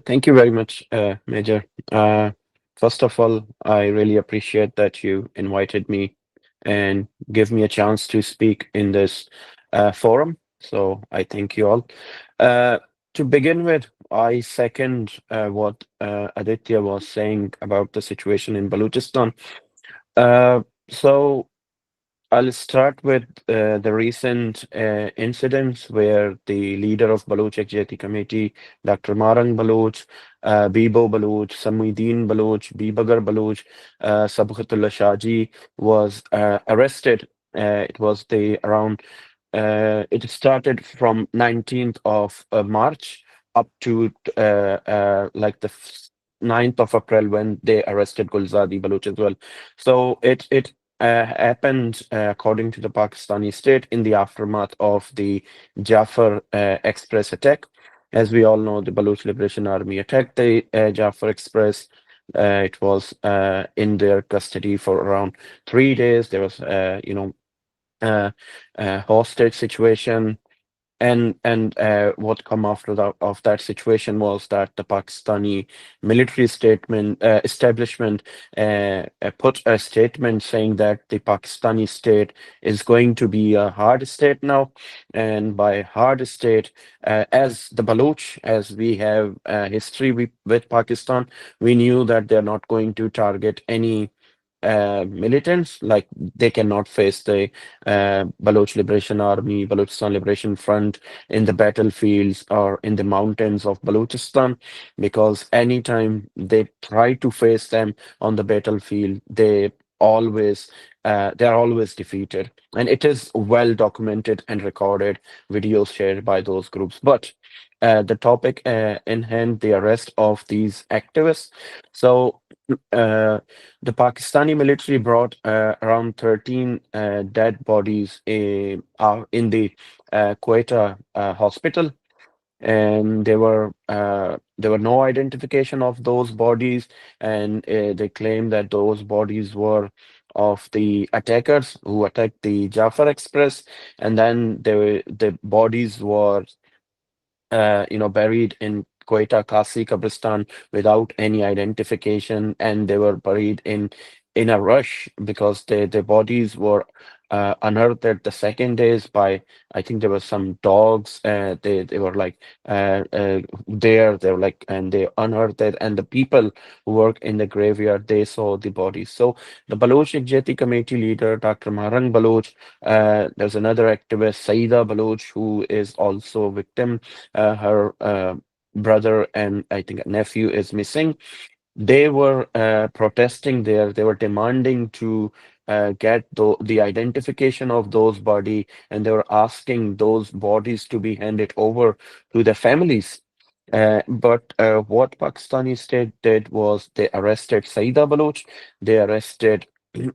Thank you very much, Major. First of all, I really appreciate that you invited me and give me a chance to speak in this forum. So I thank you all. Uh, to begin with, I second what Aditya was saying about the situation in Balochistan. Uh, so I'll start with the recent incidents where the leader of Baloch Yakjehti Committee, Dr. Marang Baloch, Bibo Baloch, Samuddin Baloch, Bibagar Baloch, Sabghatullah Shaji was arrested. It was the around. It started from 19th of March up to like the 9th of April when they arrested Gulzadi Baloch as well. So it happened, according to the Pakistani state, in the aftermath of the Jafar Express attack. As we all know, the Baloch Liberation Army attacked the Jafar Express. It was in their custody for around 3 days. There was, uh, hostage situation. And what come after that of that situation was that the Pakistani military statement establishment put a statement saying that the Pakistani state is going to be a hard state now, and by hard state, as the Baloch, as we have history with Pakistan, we knew that they're not going to target any militants. Like they cannot face the Baloch Liberation Army, Balochistan Liberation Front in the battlefields or in the mountains of Balochistan, because anytime they try to face them on the battlefield, always they are always defeated. And it is well documented and recorded, videos shared by those groups. But the topic in hand, the arrest of these activists. So uh, the Pakistani military brought around 13 dead bodies in the Quetta hospital, and there were no identification of those bodies, and they claim that those bodies were of the attackers who attacked the Jafar Express, and then the bodies were buried in Quetta Kasi Kabristan without any identification, and they were buried in a rush because the bodies were unearthed the second days by, I think there were some dogs. They were like there. They were like, and they unearthed it, and the people who work in the graveyard, they saw the bodies. So the Baloch Yakjehti committee leader, Dr. Marang Baloch, there's another activist, Saida Baloch, who is also a victim. Her brother and I think a nephew is missing. They were protesting there. They were demanding to get the identification of those body, and they were asking those bodies to be handed over to the families. But what Pakistani state did was they arrested Saida Baloch. They arrested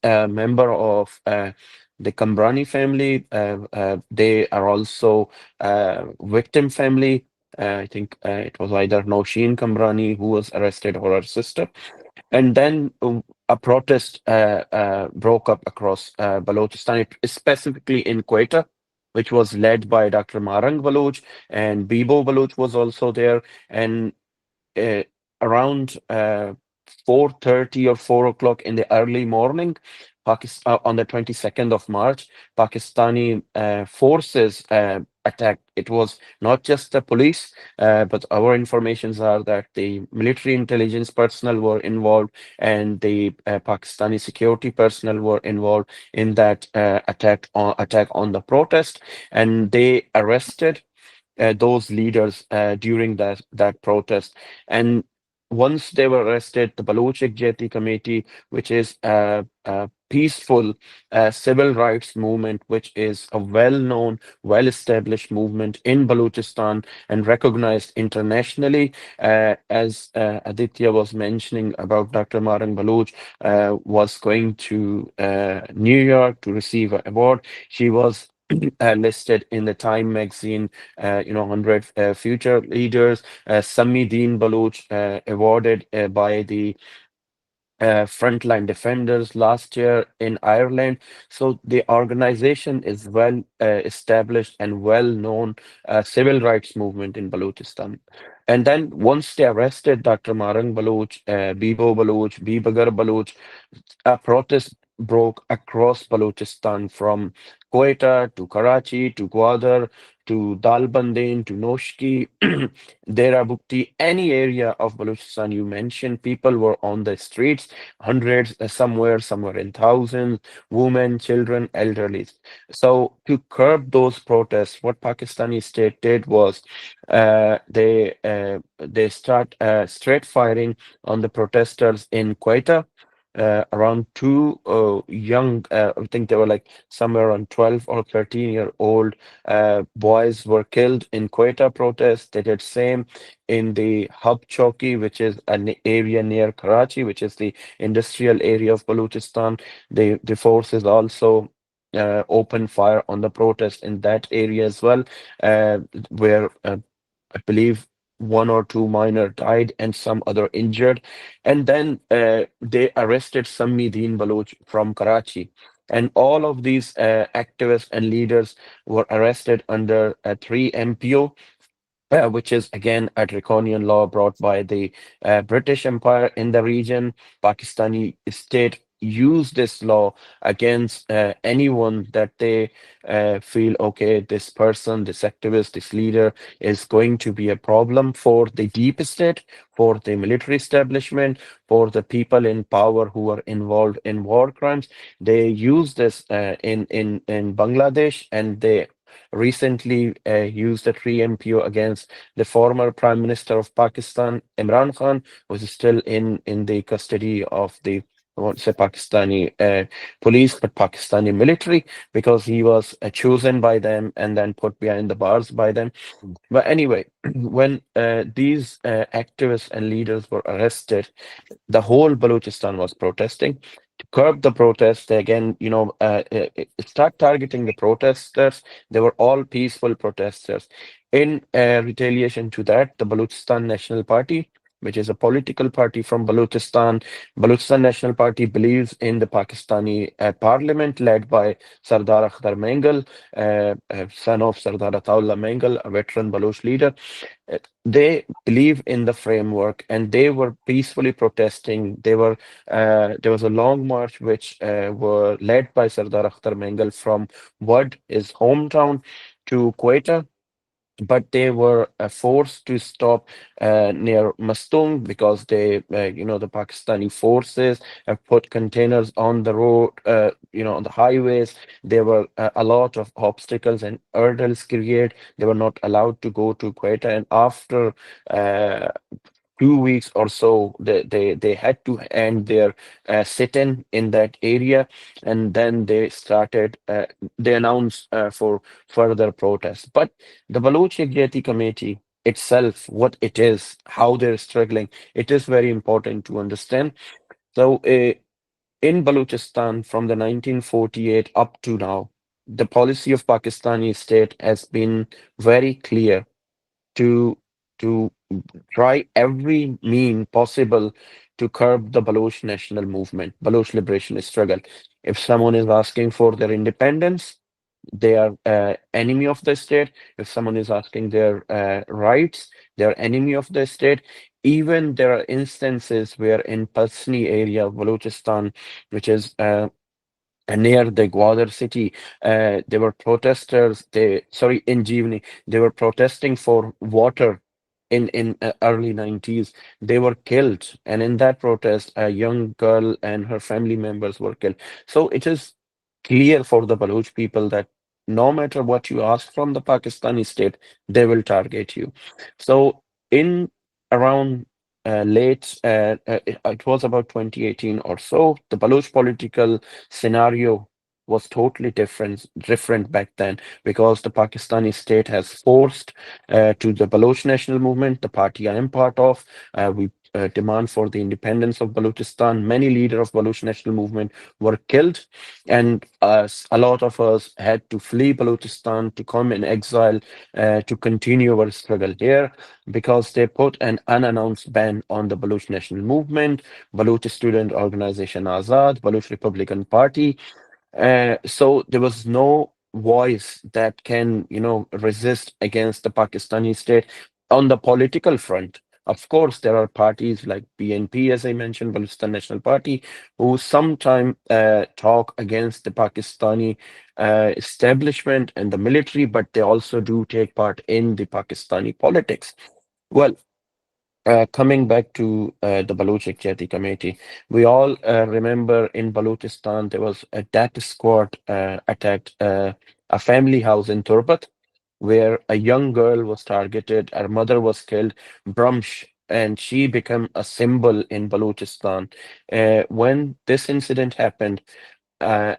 a member of the Kambrani family. They are also victim family. I think it was either Nausheen Kambrani who was arrested or her sister. And then a protest broke up across Balochistan, specifically in Quetta, which was led by Dr. Marang Baloch, and Bibo Baloch was also there. And uh, around 4:30 or 4 o'clock in the early morning, Pakistan, on the 22nd of March, Pakistani forces attacked. It was not just the police, but our informations are that the military intelligence personnel were involved, and the Pakistani security personnel were involved in that attack on the protest, and they arrested those leaders during that protest. And once they were arrested, the Baloch Yakjehti Committee, which is a peaceful civil rights movement, which is a well-known, well-established movement in Balochistan and recognized internationally, as Aditya was mentioning about Dr. Marang Baloch, was going to New York to receive an award. She was listed in the Time magazine, 100 future leaders. Sami Dean Baloch, awarded by the frontline defenders last year in Ireland. So the organization is well established and well known civil rights movement in Balochistan. And then once they arrested Dr. Marang Baloch, Bibo Baloch, Bibagar Baloch, a protest broke across Balochistan from Quetta to Karachi to Gwadar to Dalbandin to Noshki, Dera Bukti, any area of Balochistan you mentioned, people were on the streets, hundreds, somewhere in thousands, women, children, elderly. So to curb those protests, what Pakistani state did was they start straight firing on the protesters in Quetta. Around two young, I think they were like somewhere around 12 or 13-year-old boys were killed in Quetta protest. They did same in the Hub Chowki, which is an area near Karachi, which is the industrial area of Balochistan. The forces also opened fire on the protest in that area as well, uh, where I believe one or two minor died and some other injured. And then they arrested Sammidin Baloch from Karachi. And all of these activists and leaders were arrested under 3 MPO, which is again a draconian law brought by the British Empire in the region. Pakistani state use this law against anyone that they feel, okay, this person, this activist, this leader is going to be a problem for the deep state, for the military establishment, for the people in power who are involved in war crimes. They use this in Bangladesh, and they recently used a 3 MPO against the former Prime Minister of Pakistan, Imran Khan, who is still in the custody of the, I won't say Pakistani police, but Pakistani military, because he was chosen by them and then put behind the bars by them. But anyway, when these activists and leaders were arrested, the whole Balochistan was protesting. To curb the protests, they again, start targeting the protesters. They were all peaceful protesters. In retaliation to that, the Balochistan National Party, which is a political party from Balochistan National Party believes in the Pakistani parliament led by Sardar Akhtar Mengal, son of Sardar Ataullah Mengal, a veteran Baloch leader. They believe in the framework, and they were peacefully protesting. There was a long march which were led by Sardar Akhtar Mengal from Wad, his hometown, to Quetta, but they were forced to stop near Mastung because the Pakistani forces have put containers on the road, on the highways. There were a lot of obstacles and hurdles created. They were not allowed to go to Quetta, and after uh, 2 weeks or so, they had to end their sit-in in that area, and then they announced for further protests. But the Baloch Yakjehti Committee itself, what it is, how they're struggling, it is very important to understand. So in Balochistan from the 1948 up to now, the policy of Pakistani state has been very clear to to try every mean possible to curb the Baloch national movement, Baloch liberation struggle. If someone is asking for their independence, they are enemy of the state. If someone is asking their rights, they are enemy of the state. Even there are instances where in Pasni area of Balochistan, which is near the Gwadar city, there were protesters. In Jivni, they were protesting for water in early 90s. They were killed, and in that protest, a young girl and her family members were killed. So it is clear for the Baloch people that no matter what you ask from the Pakistani state, they will target you. So in around it was about 2018 or so, the Baloch political scenario was totally different back then, because the Pakistani state has forced to the Baloch national movement, the party I am part of. We demand for the independence of Balochistan. Many leaders of Baloch national movement were killed, and a lot of us had to flee Balochistan, to come in exile, to continue our struggle here, because they put an unannounced ban on the Baloch national movement, Baloch student organization Azad, Baloch Republican Party. So there was no voice that can, resist against the Pakistani state on the political front. Of course, there are parties like BNP, as I mentioned, Balochistan National Party, who sometimes talk against the Pakistani establishment and the military, but they also do take part in the Pakistani politics. Well, coming back to the Baloch Yakjehti Committee, we all remember in Balochistan there was a death squad attacked a family house in Turbat, where a young girl was targeted, her mother was killed, Brumsh, and she became a symbol in Balochistan. When this incident happened, a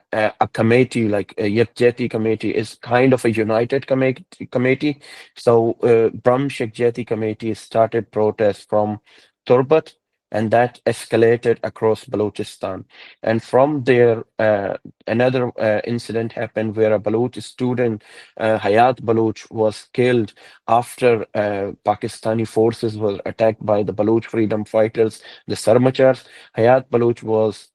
committee like a Yakjehti committee is kind of a united committee. So Yakjehti committee started protests from Turbat, and that escalated across Balochistan. And from there, another incident happened where a Baloch student, Hayat Baloch, was killed after Pakistani forces were attacked by the Baloch freedom fighters, the Sarmachars. Hayat Baloch was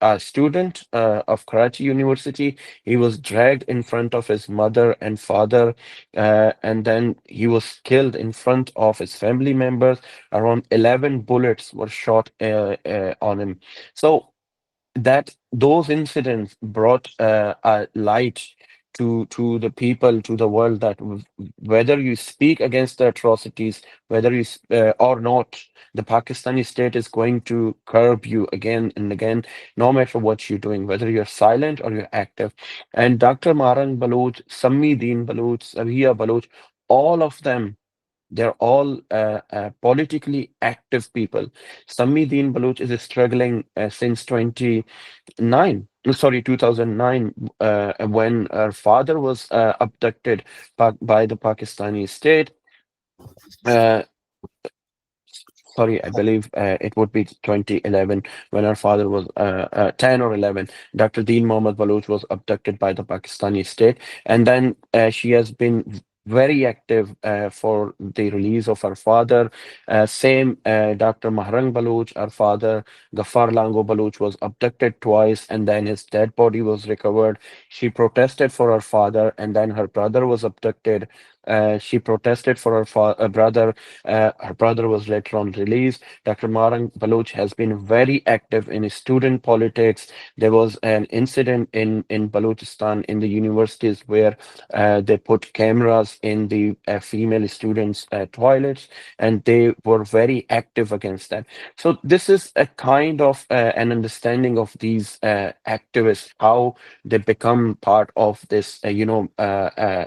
a student of Karachi University. He was dragged in front of his mother and father, and then he was killed in front of his family members. Around 11 bullets were shot on him. So that those incidents brought a light to the people, to the world, that whether you speak against the atrocities, whether or not, the Pakistani state is going to curb you again and again, no matter what you're doing, whether you're silent or you're active. And Dr. Maran Baloch, Sammi Deen Baloch, Sabiya Baloch, all of them, they're all politically active people. Sammi Deen Baloch is struggling since 2009, when her father was abducted by the Pakistani state. Uh, Sorry, I believe it would be 2011, when her father was 10 or 11. Dr. Deen Mohammad Baloch was abducted by the Pakistani state. And then she has been very active for the release of her father. Same Dr. Mahrang Baloch, her father, Ghaffar Lango Baloch, was abducted twice, and then his dead body was recovered. She protested for her father, and then her brother was abducted. She protested for her brother. Her brother was later on released. Dr. Marang Baloch has been very active in student politics. There was an incident in Balochistan in the universities where they put cameras in the female students' toilets, and they were very active against that. So this is a kind of an understanding of these activists, how they become part of this,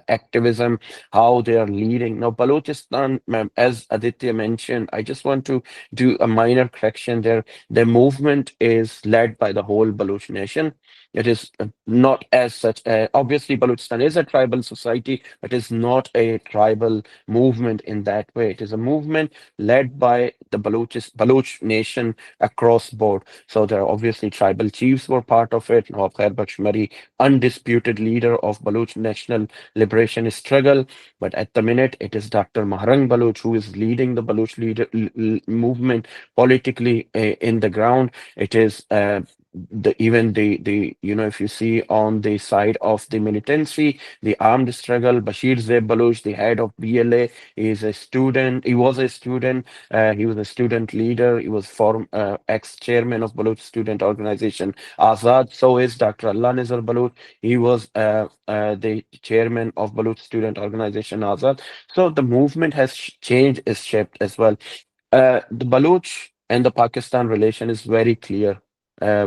activism, how they are leading. Now, Balochistan, as Aditya mentioned, I just want to do a minor correction there. The movement is led by the whole Baloch nation. It is not as such. Obviously, Balochistan is a tribal society, but is not a tribal movement in that way. It is a movement led by the Baloch nation across board. So there are obviously tribal chiefs were part of it. Nawab Khair Bakhsh, undisputed leader of Baloch national liberation struggle. But at the minute, it is Dr. Mahrang Baloch who is leading the Baloch movement politically in the ground. It is even the if you see on the side of the militancy, the armed struggle, Bashir Zeb Baloch, the head of BLA, is a student. He was a student. He was a student leader. He was ex-chairman of Baloch student organization Azad. So is Dr. Allah Nizar Baloch. He was the chairman of Baloch student organization Azad. So the movement has changed its shape as well. The Baloch and the Pakistan relation is very clear.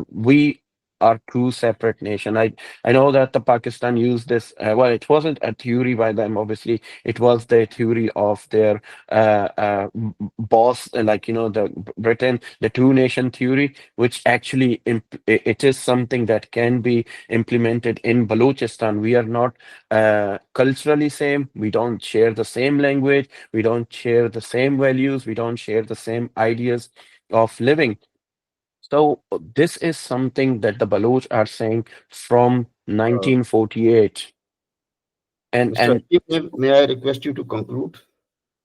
We are two separate nations. I know that the Pakistan used this. Well, it wasn't a theory by them. Obviously, it was the theory of their boss, like the Britain, the two-nation theory, which actually it is something that can be implemented in Balochistan. We are not culturally same. We don't share the same language. We don't share the same values. We don't share the same ideas of living. So this is something that the Baloch are saying from Uh, 1948. Mr. And Hakim, may I request you to conclude?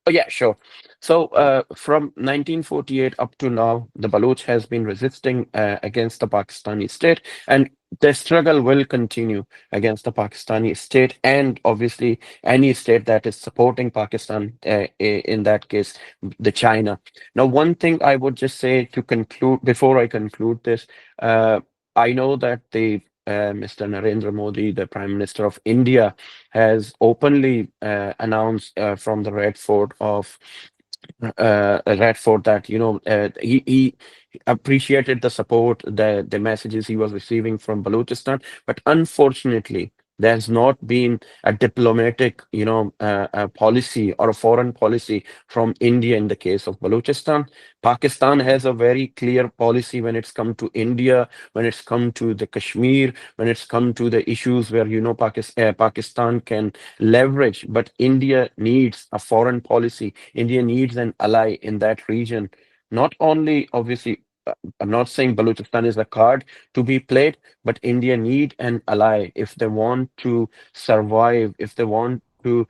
Oh, yeah, sure. So, Yeah. from 1948 up to now, the Baloch has been resisting against the Pakistani state, and the struggle will continue against the Pakistani state, and obviously any state that is supporting Pakistan, in that case, the China. Now, one thing I would just say to conclude, before I conclude this, I know that the Mr. Narendra Modi, the Prime Minister of India, has openly announced from the Red Fort of Radford that he appreciated the support, the messages he was receiving from Balochistan, but unfortunately, there's not been a diplomatic, a policy or a foreign policy from India in the case of Balochistan. Pakistan has a very clear policy when it's come to India, when it's come to the Kashmir, when it's come to the issues where Pakistan can leverage, but India needs a foreign policy. India needs an ally in that region. Not only, obviously, I'm not saying Balochistan is a card to be played, but India need an ally if they want to survive, if they want to,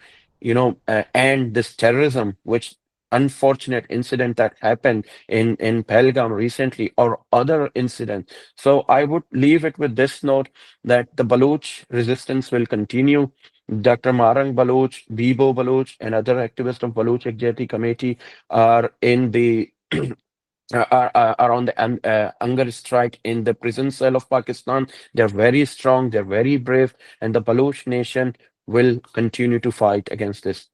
end this terrorism, which unfortunate incident that happened in Pahalgam recently, or other incidents. So I would leave it with this note that the Baloch resistance will continue. Dr. Marang Baloch, Bibo Baloch, and other activists of Baloch Yakjehti Committee are in the are on the hunger strike in the prison cell of Pakistan. They're very strong, they're very brave, and the Baloch nation will continue to fight against this.